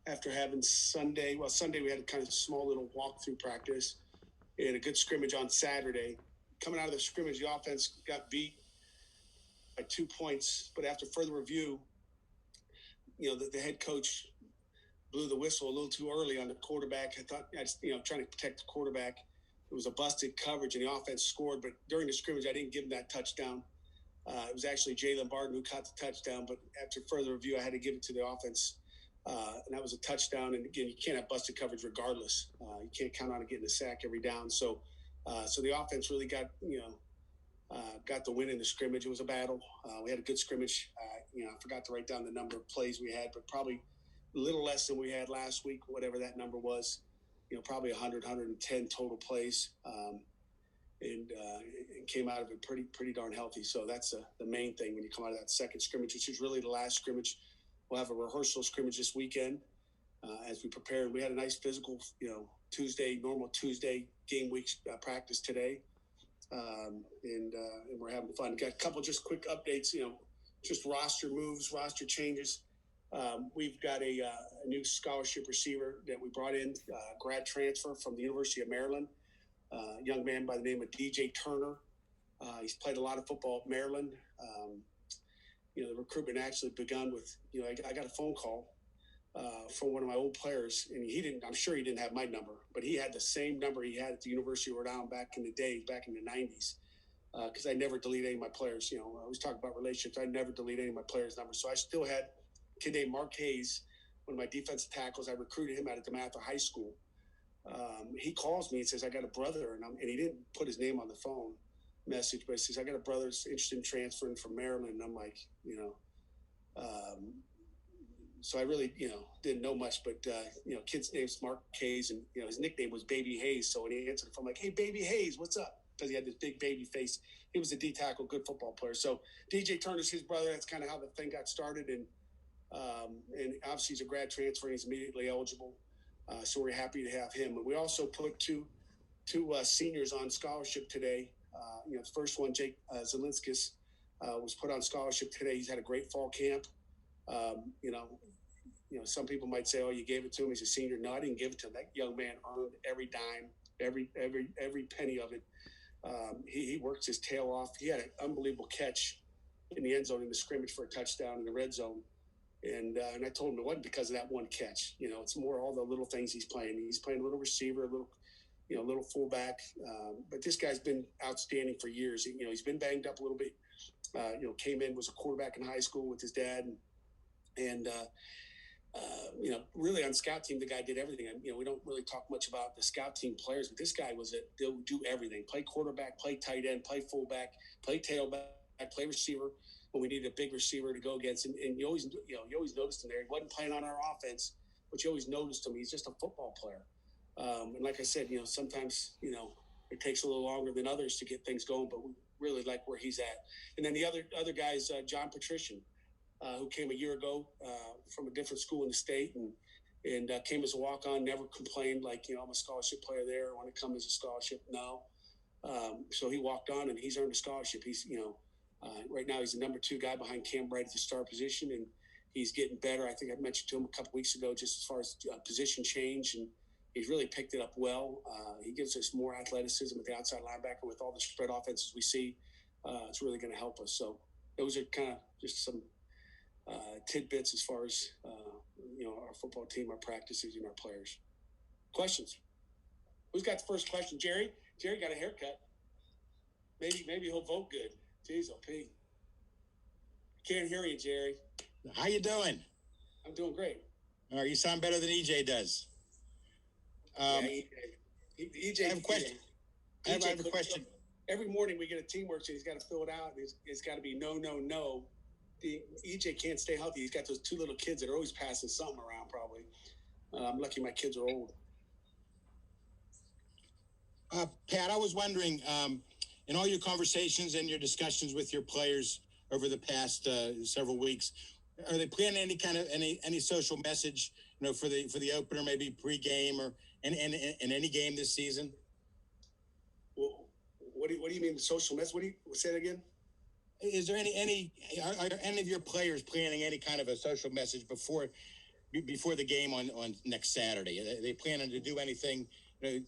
after having Sunday. Well, Sunday we had a kind of small little walkthrough practice and a good scrimmage on Saturday. Coming out of the scrimmage, the offense got beat by 2 points, but after further review, the head coach blew the whistle a little too early on the quarterback. I thought, trying to protect the quarterback. It was a busted coverage, and the offense scored. But during the scrimmage, I didn't give him that touchdown. It was actually Jalen Barton who caught the touchdown. But after further review, I had to give it to the offense. And that was a touchdown. And, again, you can't have busted coverage regardless. You can't count on it getting a sack every down. So the offense really got the win in the scrimmage. It was a battle. We had a good scrimmage. I forgot to write down the number of plays we had, but probably a little less than we had last week, whatever that number was. Probably 100, 110 total plays, and came out of it pretty darn healthy. So that's the main thing when you come out of that second scrimmage, which is really the last scrimmage. We'll have a rehearsal scrimmage this weekend as we prepare. We had a nice physical, normal Tuesday game week practice today, and we're having fun. Got a couple just quick updates, just roster moves, roster changes. We've got a new scholarship receiver that we brought in, grad transfer from the University of Maryland, a young man by the name of DJ Turner. He's played a lot of football at Maryland. The recruitment actually begun with, I got a phone call from one of my old players, and I'm sure he didn't have my number, but he had the same number he had at the University of Rhode Island back in the day, back in the 90s, because I never delete any of my players. I always talk about relationships. I never delete any of my players' numbers. So I still had a kid named Mark Hayes, one of my defensive tackles. I recruited him out of DeMatha High School. He calls me and says, I got a brother, and he didn't put his name on the phone message, but he says, I got a brother that's interested in transferring from Maryland. And I'm like, so I really, didn't know much, but, kid's name's Mark Hayes, and, his nickname was Baby Hayes. So when he answered the phone, I'm like, hey, Baby Hayes, what's up? Because he had this big baby face. He was a D tackle, good football player. So DJ Turner's his brother. That's kind of how the thing got started. And obviously he's a grad transfer, and he's immediately eligible. So we're happy to have him. And we also put two seniors on scholarship today. The first one, Jake Zilinskas, was put on scholarship today. He's had a great fall camp. Some people might say, "Oh, you gave it to him. He's a senior." No, I didn't give it to him. That young man earned every dime, every penny of it. He worked his tail off. He had an unbelievable catch in the end zone in the scrimmage for a touchdown in the red zone. And I told him it wasn't because of that one catch. It's more all the little things he's playing. He's playing a little receiver, a little fullback. But this guy's been outstanding for years. He's been banged up a little bit. Came in, was a quarterback in high school with his dad. And really on scout team, the guy did everything. We don't really talk much about the scout team players, but this guy they'll do everything. Play quarterback, play tight end, play fullback, play tailback, play receiver when we needed a big receiver to go against. And you always noticed him there. He wasn't playing on our offense, but you always noticed him. He's just a football player. And like I said, sometimes, it takes a little longer than others to get things going, but we really like where he's at. And then the other guy is John Petrishen, who came a year ago from a different school in the state and came as a walk-on, never complained like, I'm a scholarship player there. I want to come as a scholarship. No. So he walked on, and he's earned a scholarship. He's, right now he's the number 2 guy behind Cam Bright at the star position, and he's getting better. I think I mentioned to him a couple weeks ago just as far as position change, and he's really picked it up well. He gives us more athleticism at the outside linebacker with all the spread offenses we see. It's really going to help us. So those are kind of just some tidbits as far as our football team, our practices, and our players. Questions? Who's got the first question? Jerry? Jerry got a haircut. Maybe he'll vote good. Jeez, OP. Can't hear you, Jerry. How you doing? I'm doing great. All right, you sound better than EJ does. EJ. I have a question. I have a question. Every morning we get a teamwork sheet. He's got to fill it out. It's got to be no. EJ can't stay healthy. He's got those 2 little kids that are always passing something around, probably. I'm lucky my kids are old. Pat, I was wondering, in all your conversations and your discussions with your players over the past several weeks, are they planning any social message, for the opener, maybe pregame or in any game this season? Well, what do you mean the social message? Say it again? Is there are any of your players planning any kind of a social message before before the game on next Saturday? Are they planning to do anything,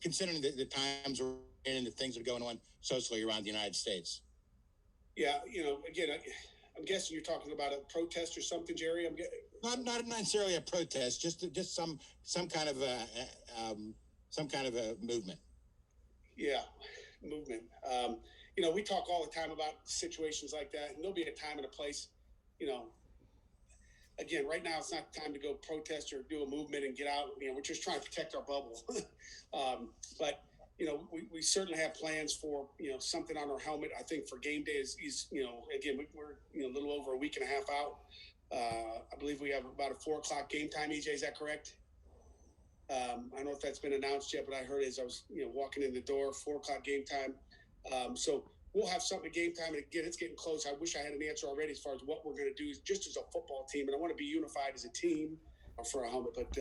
considering the times we're in and the things that are going on socially around the United States? Yeah, again, I'm guessing you're talking about a protest or something, Jerry. Not necessarily a protest, just some kind of a movement. Yeah, movement. We talk all the time about situations like that, and there'll be a time and a place. Again, right now it's not time to go protest or do a movement and get out. We're just trying to protect our bubble. But we certainly have plans for something on our helmet. I think for game day is again we're a little over a week and a half out. I believe we have about a 4:00 game time. EJ, is that correct? I don't know if that's been announced yet, but I heard as I was walking in the door, 4:00 game time. So we'll have something at game time. And again, it's getting close. I wish I had an answer already as far as what we're going to do just as a football team. And I want to be unified as a team for a helmet. But,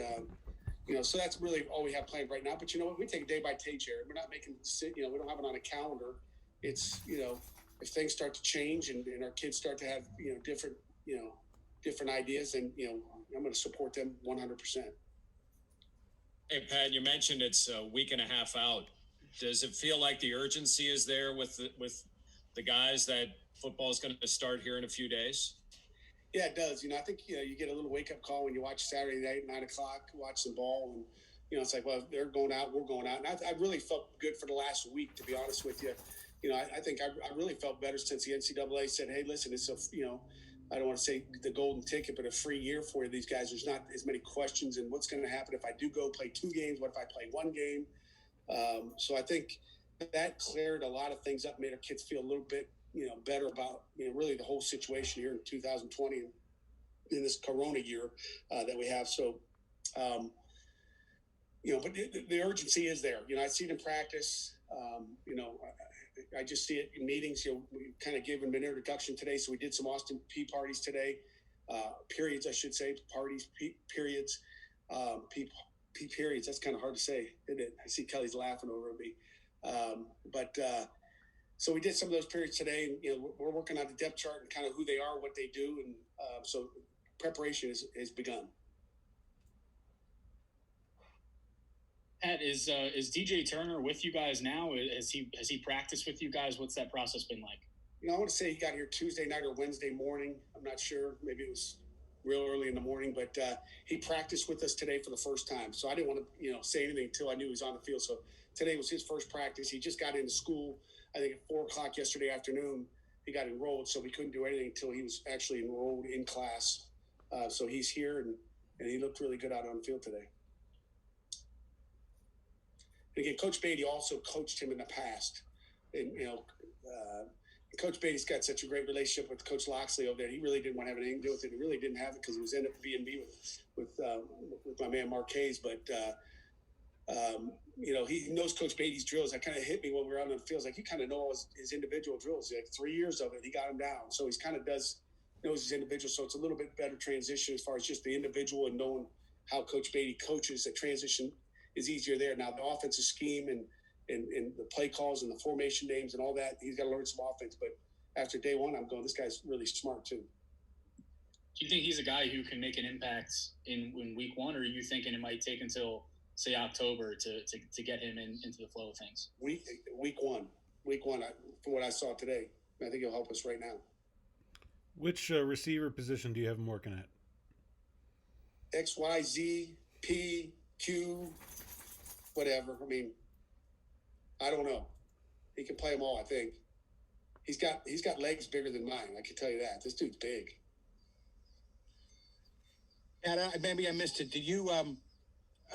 so that's really all we have planned right now. But you know what? We take it day by day, Jared. We're not making, we don't have it on a calendar. It's, if things start to change and our kids start to have, different ideas, and, I'm going to support them 100%. Hey, Pat, you mentioned it's a week and a half out. Does it feel like the urgency is there with the guys that football is going to start here in a few days? Yeah, it does. I think, you get a little wake-up call when you watch Saturday night, 9 o'clock, watch some ball, and, it's like, well, they're going out, we're going out. And I really felt good for the last week, to be honest with you. I think I really felt better since the NCAA said, hey, listen, it's I don't want to say the golden ticket, but a free year for these guys. There's not as many questions and what's going to happen if I do go play 2 games. What if I play 1 game? So I think that cleared a lot of things up, made our kids feel a little bit, better about, really the whole situation here in 2020 and in this Corona year that we have. So, but the urgency is there. I see it in practice. I just see it in meetings. We kind of gave them an introduction today. So we did some Austin P parties today, periods, I should say, parties, periods, P periods. That's kind of hard to say, isn't it? I see Kelly's laughing over at me. So we did some of those periods today, and, we're working on the depth chart and kind of who they are, what they do. And so preparation has begun. Pat, is DJ Turner with you guys now? Has he practiced with you guys? What's that process been like? I want to say he got here Tuesday night or Wednesday morning. I'm not sure. Maybe it was real early in the morning, but he practiced with us today for the first time. So I didn't want to, say anything until I knew he was on the field. So today was his first practice. He just got into school, I think at 4:00 yesterday afternoon. He got enrolled, so we couldn't do anything until he was actually enrolled in class. So he's here, and he looked really good out on the field today. And again, Coach Beatty also coached him in the past. And, Coach Beatty's got such a great relationship with Coach Loxley over there. He really didn't want to have anything to do with it. He really didn't have it because he was in at B&B with my man Marquez. But, he knows Coach Beatty's drills. That kind of hit me when we were out on the field. Like, you kind of know his individual drills. Like 3 years of it, he got him down. So he's kind of knows his individual. So it's a little bit better transition as far as just the individual and knowing how Coach Beatty coaches. The transition is easier there. Now, the offensive scheme and the play calls and the formation names and all that, he's got to learn some offense. But after day one, I'm going, this guy's really smart too. Do you think he's a guy who can make an impact in week one, or are you thinking it might take until, say, October to get him into the flow of things? Week one, from what I saw today, I think he'll help us right now. Which receiver position do you have him working at? X, Y, Z, P, Q, whatever. I mean, I don't know. He can play them all, I think. He's got legs bigger than mine, I can tell you that. This dude's big. Yeah, maybe I missed it. Did you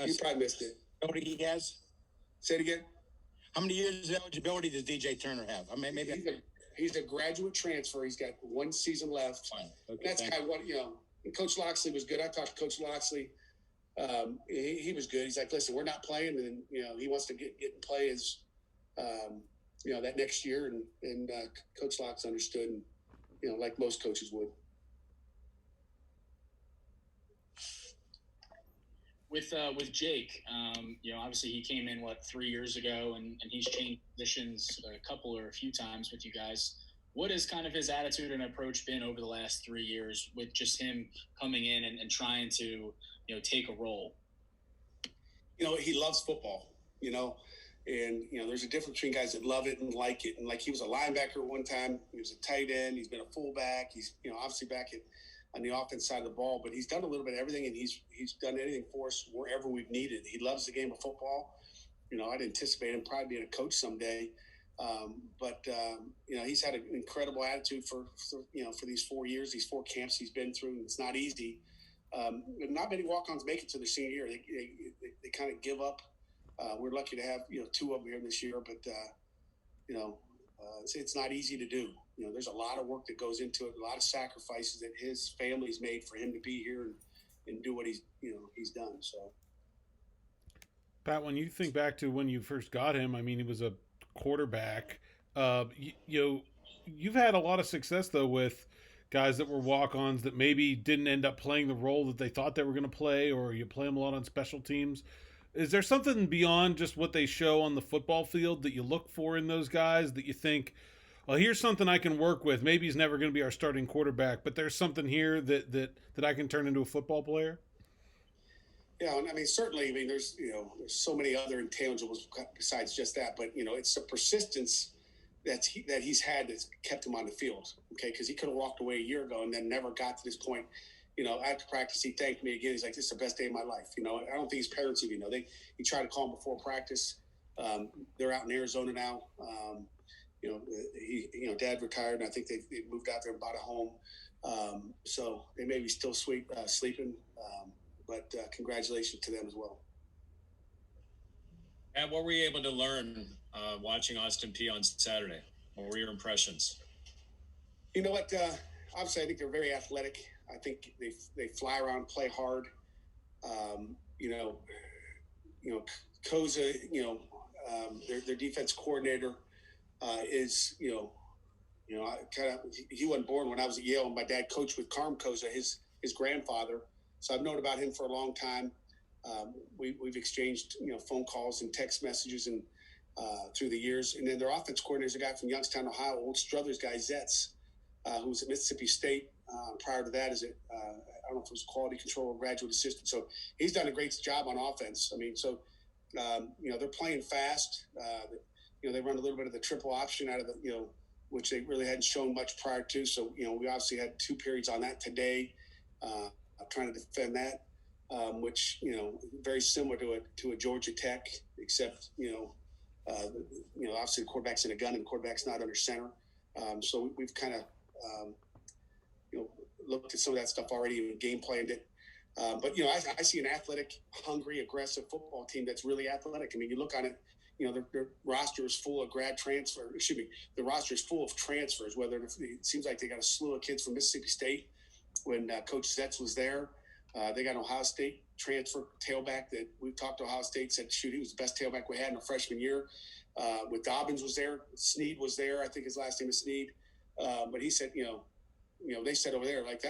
you probably missed it. He has? Say it again. How many years of eligibility does DJ Turner have? I mean, maybe he's a graduate transfer. He's got 1 season left. Fine. Okay, that's kind of what, and Coach Loxley was good. I talked to Coach Loxley. He was good. He's like, listen, we're not playing, and he wants to get and play as that next year, and Coach Lox understood, and like most coaches would. With Jake, obviously he came in 3 years ago, and he's changed positions a few times with you guys. What has kind of his attitude and approach been over the last 3 years with just him coming in and trying to, take a role? He loves football, and, there's a difference between guys that love it and like it. And like, he was a linebacker one time, he was a tight end, he's been a fullback, he's, obviously back on the offense side of the ball, but he's done a little bit of everything, and he's done anything for us wherever we've needed. He loves the game of football. I'd anticipate him probably being a coach someday. But he's had an incredible attitude for these 4 years, these 4 camps he's been through. It's not easy. Not many walk-ons make it to their senior year. They kind of give up. We're lucky to have 2 of them here this year, but it's not easy to do. There's a lot of work that goes into it, a lot of sacrifices that his family's made for him to be here and do what he's done. So, Pat, when you think back to when you first got him, I mean, he was a quarterback. You've had a lot of success though with guys that were walk-ons that maybe didn't end up playing the role that they thought they were going to play, or you play them a lot on special teams. Is there something beyond just what they show on the football field that you look for in those guys that you think, well, here's something I can work with? Maybe he's never going to be our starting quarterback, but there's something here that I can turn into a football player? Yeah, and I mean, certainly, there's so many other intangibles besides just that, but it's the persistence that he's had that's kept him on the field. Okay, because he could have walked away a year ago and then never got to this point. After practice, he thanked me again. He's like, "This is the best day of my life." I don't think his parents even know. He tried to call him before practice. They're out in Arizona now. Dad retired, and I think they moved out there and bought a home. So they may be still sleeping. But congratulations to them as well. And what were you able to learn watching Austin Peay on Saturday? What were your impressions? You know what? Obviously, I think they're very athletic. I think they fly around, play hard. Koza, their defense coordinator is, he wasn't born when I was at Yale, and my dad coached with Carm Koza, his grandfather. So I've known about him for a long time. We've exchanged, phone calls and text messages and through the years. And then their offense coordinator is a guy from Youngstown, Ohio, old Struthers guy, Zetz, who was at Mississippi State. Prior to that, I don't know if it was quality control or graduate assistant. So he's done a great job on offense. They're playing fast. They run a little bit of the triple option out of the, which they really hadn't shown much prior to. So, we obviously had 2 periods on that today. I'm trying to defend that, which, very similar to a Georgia Tech, except, obviously the quarterback's in a gun and the quarterback's not under center. So we've kind of, looked at some of that stuff already and game planned it. But I see an athletic, hungry, aggressive football team that's really athletic. I mean, you look on it, their roster is full of the roster is full of transfers, it seems like they got a slew of kids from Mississippi State. When Coach Zetz was there, they got an Ohio State transfer tailback that we talked to Ohio State, said, shoot, he was the best tailback we had in our freshman year. With Dobbins was there, Sneed was there. I think his last name is Sneed. But he said, they said over there, like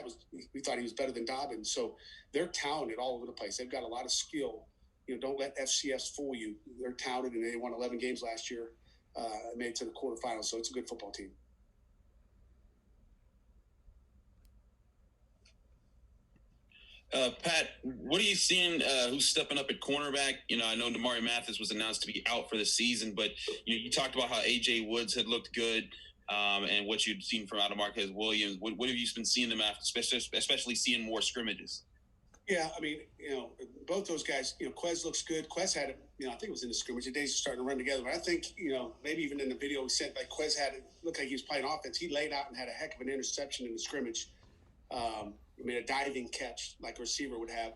we thought he was better than Dobbins. So they're talented all over the place. They've got a lot of skill. Don't let FCS fool you. They're talented, and they won 11 games last year, made it to the quarterfinals. So it's a good football team. Pat, what are you seeing? Who's stepping up at cornerback? I know Damari Mathis was announced to be out for the season, but you talked about how AJ Woods had looked good, and what you'd seen from out of Marquez Williams. What have you been seeing them after, especially seeing more scrimmages? Yeah, both those guys. Quez looks good. Quez had it. I think it was in the scrimmage. The days are starting to run together. But I think maybe even in the video we sent, like Quez had it looked like he was playing offense. He laid out and had a heck of an interception in the scrimmage. A diving catch like a receiver would have.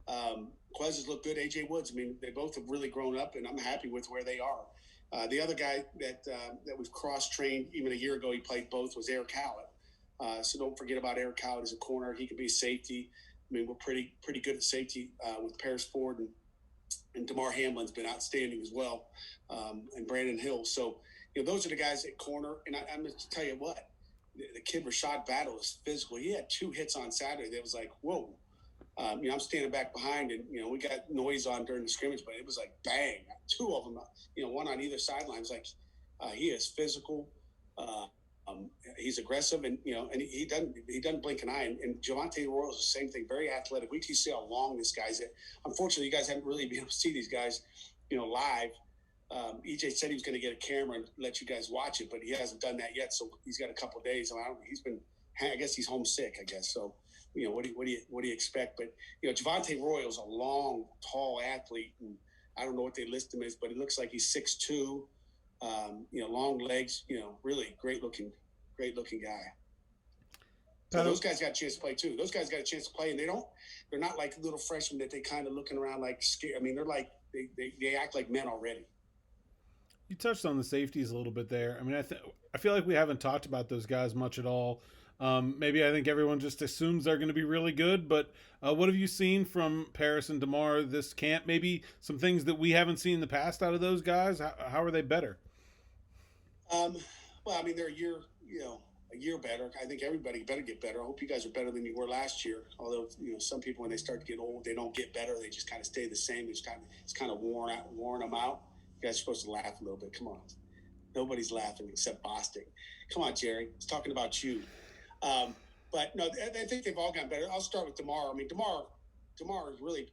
Quez has looked good. AJ Woods. They both have really grown up, and I'm happy with where they are. The other guy that we've cross-trained even a year ago, he played both, was Eric Hallett. So don't forget about Eric Hallett as a corner. He could be a safety. We're pretty good at safety with Paris Ford, and DeMar Hamlin's been outstanding as well, and Brandon Hill. So those are the guys at corner. And I'm going to tell you what. The kid Rashad Battle is physical. He had 2 hits on Saturday. That was like, whoa. I'm standing back behind, and we got noise on during the scrimmage, but it was like bang, 2 of them. One on either sideline. It's like he is physical. he's aggressive, and and he doesn't blink an eye. And Javonte Royals the same thing, very athletic. We can see how long this guy's at. Unfortunately, you guys haven't really been able to see these guys, live. EJ said he was going to get a camera and let you guys watch it, but he hasn't done that yet. So he's got a couple of days. I guess he's homesick. I guess so. What do you expect? But Javonte Royals a long, tall athlete, and I don't know what they list him as, but it looks like he's 6'2". Long legs. Really great looking guy. So those guys got a chance to play too. Those guys got a chance to play, and they're not like little freshmen that they kind of looking around like scared. I mean, they're like they act like men already. You touched on the safeties a little bit there. I mean, I feel like we haven't talked about those guys much at all. Maybe I think everyone just assumes they're going to be really good, but what have you seen from Paris and DeMar this camp? Maybe some things that we haven't seen in the past out of those guys. How are they better? Well, I mean, they're a year better. I think everybody better get better. I hope you guys are better than you were last year. Although, some people, when they start to get old, they don't get better. They just kind of stay the same. It's kind of worn them out. You guys are supposed to laugh a little bit. Come on. Nobody's laughing except Boston. Come on, Jerry. It's talking about you. But no, I think they've all gotten better. I'll start with DeMar. I mean, DeMar has really,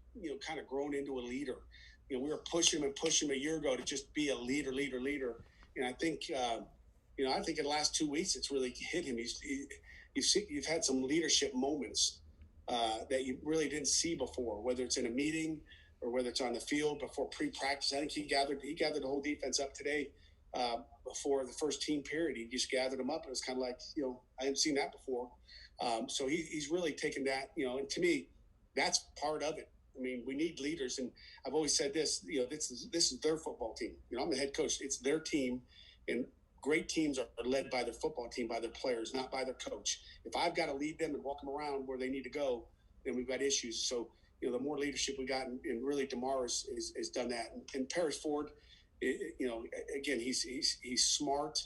kind of grown into a leader. We were pushing him a year ago to just be a leader. And I think, I think in the last 2 weeks, it's really hit him. You've had some leadership moments that you really didn't see before, whether it's in a meeting or whether it's on the field before pre-practice. I think he gathered the whole defense up today before the first team period. He just gathered them up. And it was kind of like, I hadn't seen that before. So he's really taken that, and to me, that's part of it. I mean, we need leaders. And I've always said this, this is their football team. I'm the head coach. It's their team. And great teams are led by their football team, by their players, not by their coach. If I've got to lead them and walk them around where they need to go, then we've got issues. So, the more leadership we got, and really DeMar has done that. And Paris Ford, again, he's smart.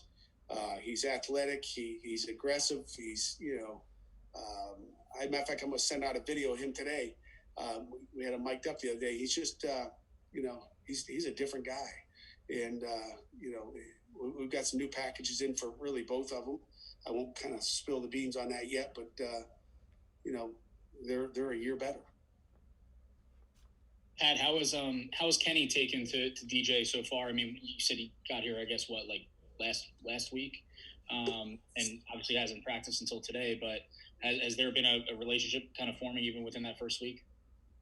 He's athletic. He's aggressive. He's, as a matter of fact, I'm going to send out a video of him today. We had him mic'd up the other day. He's just, he's a different guy. And, we've got some new packages in for really both of them. I won't kind of spill the beans on that yet, but, they're a year better. Pat, how was Kenny taken to DJ so far? I mean, you said he got here, I guess, last week, and obviously hasn't practiced until today. But has there been a relationship kind of forming even within that first week?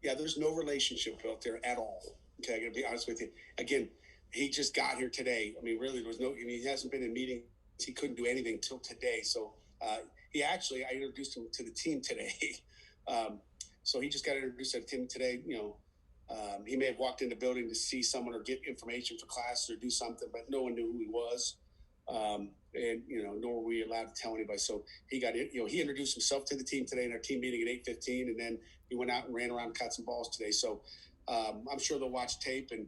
Yeah, there's no relationship built there at all. Okay, I got to be honest with you. Again, he just got here today. I mean, really, there was he hasn't been in meetings. He couldn't do anything till today. So I introduced him to the team today. So he just got introduced to the team today. He may have walked in the building to see someone or get information for classes or do something, but no one knew who he was. And nor were we allowed to tell anybody. So he got it. He introduced himself to the team today in our team meeting at 8:15, and then he went out and ran around and caught some balls today. So I'm sure they'll watch tape, and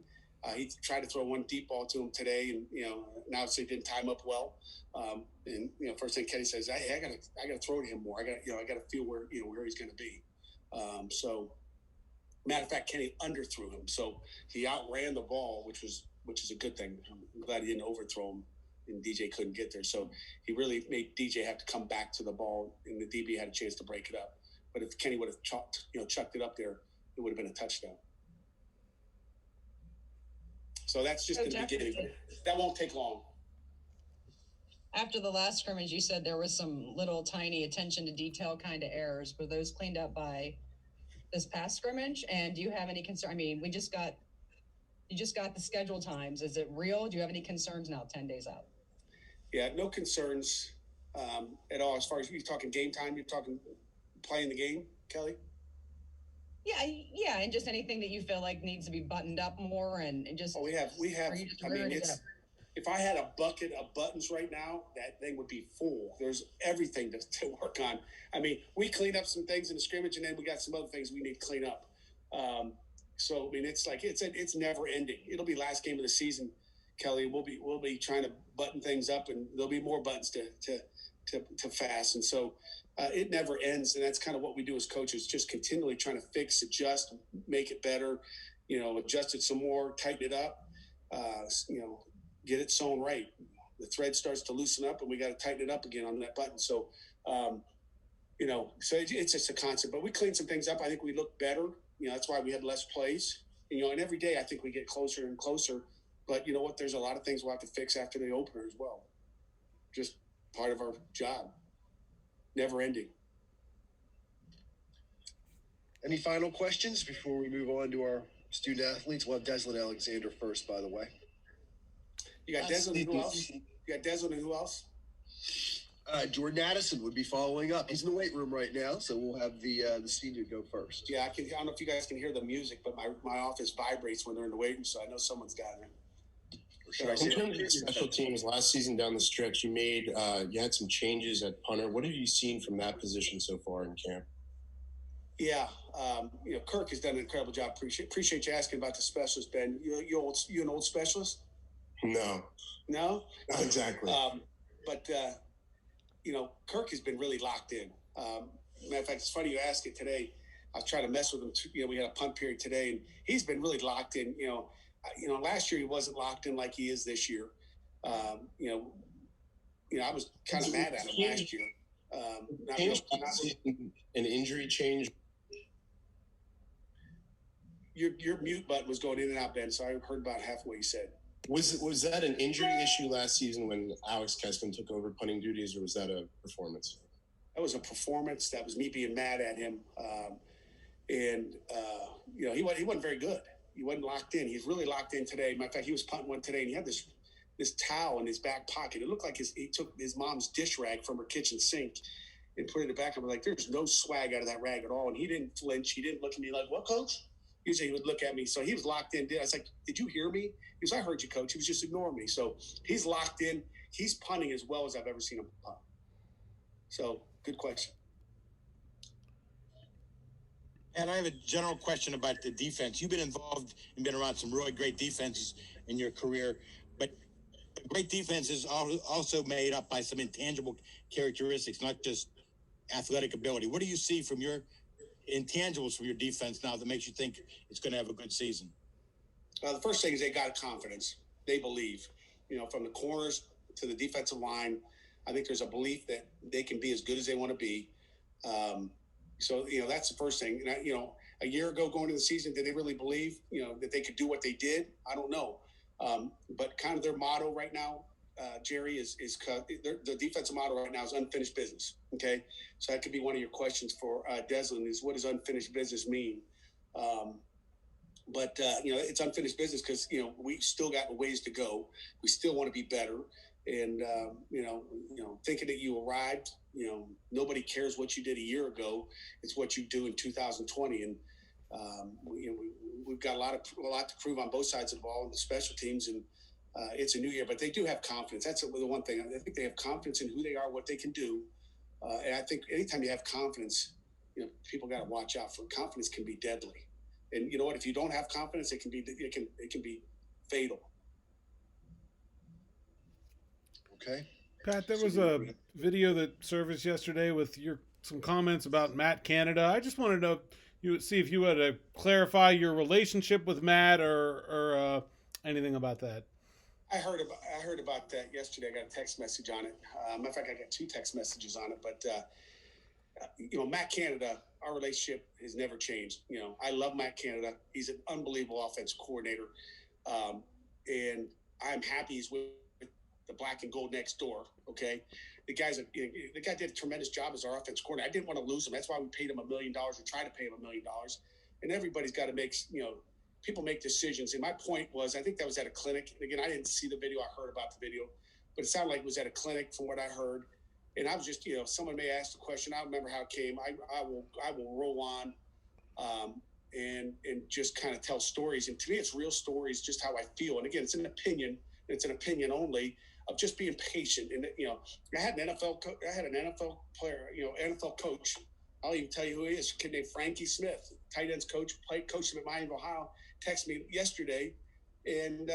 he tried to throw one deep ball to him today, and now it didn't time up well. And first thing Kenny says, I gotta throw to him more. I gotta feel where he's going to be. So. Matter of fact, Kenny underthrew him, so he outran the ball, which is a good thing. I'm glad he didn't overthrow him, and DJ couldn't get there. So he really made DJ have to come back to the ball, and the DB had a chance to break it up. But if Kenny would have chucked it up there, it would have been a touchdown. So that's just the beginning. That won't take long. After the last scrimmage, you said there was some little tiny attention to detail kind of errors. Were those cleaned up by this past scrimmage? And do you have any concern? I mean, you just got the schedule times. Is it real? Do you have any concerns now, 10 days out? Yeah, no concerns at all. As far as you're talking game time, you're talking playing the game, Kelly? Yeah, and just anything that you feel like needs to be buttoned up more and just. Oh, we have. I mean, if I had a bucket of buttons right now, that thing would be full. There's everything to work on. I mean, we cleaned up some things in the scrimmage, and then we got some other things we need to clean up. So I mean, it's never ending. It'll be last game of the season, Kelly. We'll be trying to button things up, and there'll be more buttons to fasten. So it never ends, and that's kind of what we do as coaches, just continually trying to fix, adjust, make it better. Adjust it some more, tighten it up. Get it sewn right. the thread starts to loosen up, and we got to tighten it up again on that button. So, so it's just a concept. But we cleaned some things up. I think we look better. That's why we had less plays. And every day I think we get closer and closer. But you know what? There's a lot of things we'll have to fix after the opener as well. Just part of our job. Never ending. Any final questions before we move on to our student athletes? We'll have Deslin Alexander first, by the way. You got Deslin and who else? Who else? Jordan Addison would be following up. He's in the weight room right now, so we'll have the senior go first. Yeah, I don't know if you guys can hear the music, but my office vibrates when they're in the weight room, so I know someone's got it. In terms of your special teams, last season down the stretch, you had some changes at punter. What have you seen from that position so far in camp? Yeah, Kirk has done an incredible job. Appreciate you asking about the specialist, Ben. You an old specialist? No. No? Not exactly. But Kirk has been really locked in. Matter of fact, it's funny you ask it today. I was trying to mess with him. We had a punt period today, and he's been really locked in. Last year he wasn't locked in like he is this year. I was kind of mad at him last year. An injury change. Your mute button was going in and out, Ben, so I heard about half what you said. Was that an injury issue last season when Alex Keskin took over punting duties, or was that a performance? That was a performance. That was me being mad at him. He wasn't very good. He wasn't locked in. He's really locked in today. Matter of fact, he was punting one today, and he had this towel in his back pocket. It looked like he took his mom's dish rag from her kitchen sink and put it in the back. I was like, there's no swag out of that rag at all. And he didn't flinch. He didn't look at me like, what, coach? Usually he would look at me. So he was locked in. I was like, did you hear me? He was, I heard you, coach. He was just ignoring me. So he's locked in. He's punting as well as I've ever seen him punt. So good question. And I have a general question about the defense. You've been involved and been around some really great defenses in your career, but great defense is also made up by some intangible characteristics, not just athletic ability. What do you see from your intangibles from your defense now that makes you think it's going to have a good season? The first thing is they got confidence. They believe, from the corners to the defensive line. I think there's a belief that they can be as good as they want to be. So that's the first thing. And a year ago going into the season, did they really believe, that they could do what they did? I don't know. But kind of their motto right now, Jerry, is the defensive motto right now is unfinished business. Okay. So that could be one of your questions for Deslin is what does unfinished business mean? But it's unfinished business because, we still got ways to go. We still want to be better. And, thinking that you arrived, nobody cares what you did a year ago. It's what you do in 2020. And, we've got a lot to prove on both sides of the ball in the special teams. And it's a new year, but they do have confidence. That's the one thing. I think they have confidence in who they are, what they can do. And I think anytime you have confidence, people got to watch out for. Confidence can be deadly. And you know what? If you don't have confidence, it can be fatal. Okay. Pat, there was a video that surfaced yesterday with some comments about Matt Canada. I just wanted to see if you had to clarify your relationship with Matt or anything about that. I heard about that yesterday. I got a text message on it. Matter of fact, I got 2 text messages on it. But Matt Canada, our relationship has never changed. I love Matt Canada. He's an unbelievable offense coordinator, and I'm happy he's with the black and gold next door. Okay, the guy did a tremendous job as our offense coordinator. I didn't want to lose him. That's why we paid him $1 million. We tried to pay him $1 million, and everybody's got to make people make decisions. And my point was, I think that was at a clinic. And again, I didn't see the video. I heard about the video, but it sounded like it was at a clinic from what I heard. And I was just, someone may ask the question. I don't remember how it came. I will roll on and just kind of tell stories. And to me, it's real stories, just how I feel. And again, it's an opinion. It's an opinion only of just being patient. And, I had an NFL player, NFL coach. I'll even tell you who he is. A kid named Frankie Smith, tight ends coach, coached him at Miami, Ohio, texted me yesterday. And,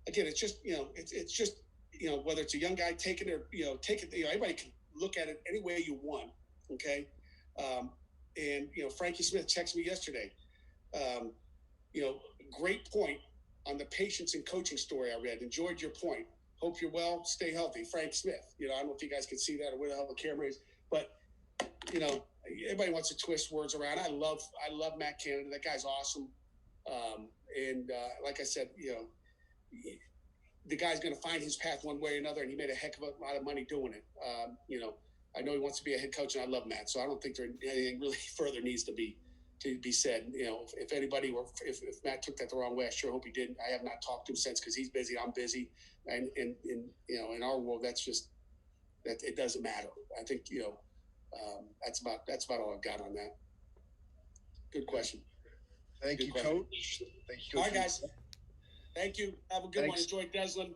again, it's just, it's just, whether it's a young guy taking it or, take it, everybody can look at it any way you want. Okay. And Frankie Smith texted me yesterday. Great point on the patience and coaching story I read. Enjoyed your point. Hope you're well. Stay healthy. Frank Smith. I don't know if you guys can see that or where the hell the camera is, but everybody wants to twist words around. I love Matt Canada. That guy's awesome. And like I said, the guy's going to find his path one way or another, and he made a heck of a lot of money doing it. I know he wants to be a head coach, and I love Matt, so I don't think there anything really further needs to be said. If anybody or if Matt took that the wrong way, I sure hope he didn't. I have not talked to him since because he's busy. I'm busy, and in our world, that's it doesn't matter. I think that's about all I've got on that. Good question. Thank you, Coach. Thank you, Coach. All right, guys. Thank you. Have a good one. Enjoy Deslin.